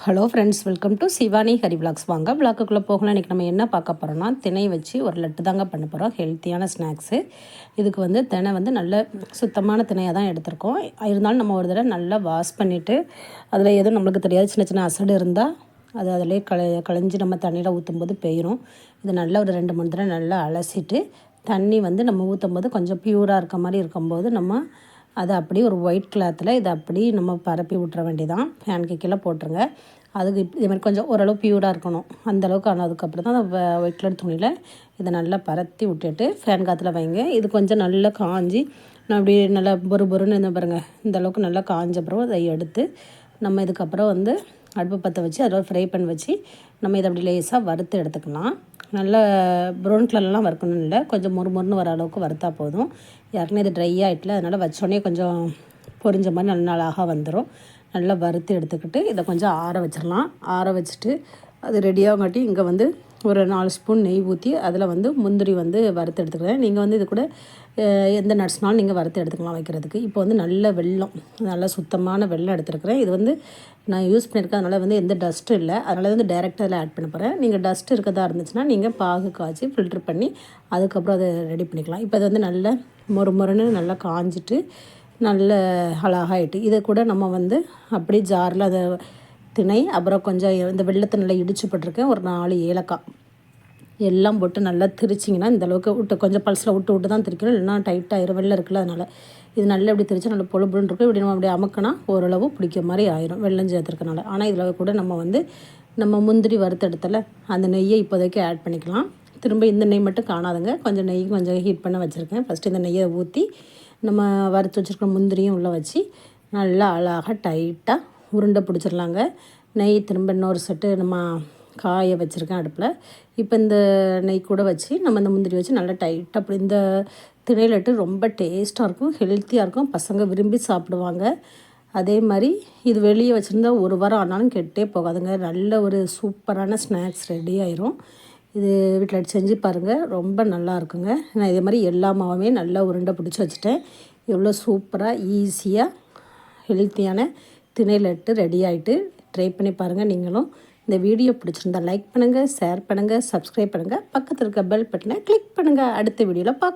Hello friends, welcome to Shivani Hari vlogs. வாங்க விளாக்குள்ளே போகலாம். இன்றைக்கி நம்ம என்ன பார்க்க போகிறோம்னா, திணை வச்சு ஒரு லட்டு தாங்க பண்ண போகிறோம். ஹெல்த்தியான ஸ்நாக்ஸு. இதுக்கு வந்து திணை வந்து நல்ல சுத்தமான திணையாக தான் எடுத்திருக்கோம். இருந்தாலும் நம்ம ஒரு தடவை நல்லா வாஷ் பண்ணிவிட்டு அதில் எதுவும் நம்மளுக்கு தெரியாது சின்ன சின்ன அசடு இருந்தால் அது அதிலே களைஞ்சி நம்ம தண்ணியில் ஊற்றும்போது போயிடும். இது நல்லா ஒரு 2-3 தடவை நல்லா அலசிட்டு தண்ணி வந்து நம்ம ஊற்றும் போது கொஞ்சம் ப்யூராக இருக்க மாதிரி இருக்கும்போது நம்ம அதை அப்படியே ஒரு ஒயிட் கிளாத்தில் இதை அப்படி நம்ம பரப்பி விட்டுற வேண்டியதான். ஃபேனுக்கு கீழே போட்டுருங்க. அதுக்கு இதே மாதிரி கொஞ்சம் ஓரளவு ப்யூராக இருக்கணும். அந்தளவுக்கு ஆனதுக்கப்புறம் தான் அந்த ஒயிட் கலர் துணியில் இதை நல்லா பரத்தி விட்டுட்டு ஃபேன் காற்றுல வைங்க. இது கொஞ்சம் நல்லா காஞ்சி நான் அப்படியே நல்லா பொறுன்னு என்ன பாருங்கள், இந்த அளவுக்கு நல்லா காஞ்ச அப்புறம் அதை எடுத்து நம்ம இதுக்கப்புறம் வந்து அடுப்பு பற்ற வச்சு அதில் ஃப்ரை பண்ணி வச்சு நம்ம இதை அப்படி லேசாக வறுத்து எடுத்துக்கலாம். நல்லா ப்ரௌன் கலர்லாம் வறுக்கணும் இல்லை, கொஞ்சம் மொறுன்னு வர அளவுக்கு வறுத்தா போதும். யாருக்குமே இது ட்ரை ஆகிட்டல, அதனால் வச்சோடனே கொஞ்சம் பொரிஞ்ச மாதிரி நல்ல அழகாக வந்துடும். நல்லா வறுத்து எடுத்துக்கிட்டு இதை கொஞ்சம் ஆற வச்சிடலாம். ஆற வச்சுட்டு அது ரெடியாகாட்டி இங்கே வந்து ஒரு 4 ஸ்பூன் நெய் ஊற்றி அதில் வந்து முந்திரி வந்து வறுத்து எடுத்துக்கிறேன். நீங்கள் வந்து இது கூட எந்த நட்ஸ்னாலும் நீங்கள் வறுத்து எடுத்துக்கலாம் வைக்கிறதுக்கு. இப்போ வந்து நல்ல வெல்லம், நல்லா சுத்தமான வெல்லம் எடுத்துருக்கிறேன். இது வந்து நான் யூஸ் பண்ணியிருக்கேன், அதனால் வந்து எந்த டஸ்ட்டும் இல்லை. அதனால் வந்து டைரெக்டாக அதில் ஆட் பண்ண போகிறேன். நீங்கள் டஸ்ட் இருக்கதா இருந்துச்சுன்னா நீங்கள் பாகு காய்ச்சி ஃபில்ட்ரு பண்ணி அதுக்கப்புறம் அதை ரெடி பண்ணிக்கலாம். இப்போ அது வந்து நல்ல மொறுன்னு நல்லா காஞ்சிட்டு நல்ல அழகாயிட்டு இதை கூட நம்ம வந்து அப்படியே ஜாரில் அதை திணை அப்புறம் கொஞ்சம் இந்த வெள்ளத்தை நல்லா இடிச்சு போட்டிருக்கேன். ஒரு 4 ஏலக்காய் எல்லாம் போட்டு நல்லா திரிச்சிங்கன்னா இந்தளவுக்கு விட்டு கொஞ்சம் பல்ஸில் விட்டு தான் திரிக்கணும், இல்லைன்னா டைட்டாகிடும். வெள்ளம் இருக்குல்ல, அதனால் இது நல்லா இப்படி திரிச்சா நல்லா பொழுன்னு இருக்கும். இப்படி நம்ம அப்படி அமுக்கினா ஓரளவு பிடிக்க மாதிரி ஆயிரும் வெள்ளம் சேர்த்துருக்கனால. ஆனால் இதில் கூட நம்ம வந்து நம்ம முந்திரி வறுத்தெடுத்தல அந்த நெய்யை இப்போதைக்கு ஆட் பண்ணிக்கலாம். திரும்ப இந்த நெய் மட்டும் காணாதுங்க, கொஞ்சம் நெய் கொஞ்சம் ஹீட் பண்ண வச்சுருக்கேன். ஃபஸ்ட்டு இந்த நெய்யை ஊற்றி நம்ம வறுத்து வச்சுருக்க முந்திரியும் உள்ளே வச்சு நல்லா அழகாக டைட்டாக உருண்டை பிடிச்சிடலாங்க. நெய் திரும்ப இன்னொரு செட்டு நம்ம காய வச்சுருக்கேன் அடுப்பில். இப்போ இந்த நெய் கூட வச்சு நம்ம இந்த முந்திரி வச்சு நல்லா டைட்டாக அப்படி இந்த திணை லட்டு ரொம்ப டேஸ்ட்டாக இருக்கும், ஹெல்த்தியாக இருக்கும், பசங்க விரும்பி சாப்பிடுவாங்க. அதே மாதிரி இது வெளியே வச்சுருந்தா 1 வாரம் ஆனாலும் கெட்டே போகாதுங்க. நல்ல ஒரு சூப்பரான ஸ்நாக்ஸ் ரெடி ஆயிரும். இது வீட்டில் செஞ்சு பாருங்கள், ரொம்ப நல்லா இருக்குங்க. நான் இதே மாதிரி எல்லா மாவுமே நல்லா உருண்டை பிடிச்சி வச்சுட்டேன். எவ்வளோ சூப்பராக ஈஸியாக ஹெல்த்தியான திணை லட்டு ரெடி ஆகிட்டு ட்ரை பண்ணி பாருங்கள் நீங்களும். இந்த வீடியோ பிடிச்சிருந்தா லைக் பண்ணுங்கள், ஷேர் பண்ணுங்கள், சப்ஸ்கிரைப் பண்ணுங்கள், பக்கத்தில் இருக்க பெல் பட்டனை கிளிக் பண்ணுங்கள். அடுத்த வீடியோவில் பார்க்கலாம்.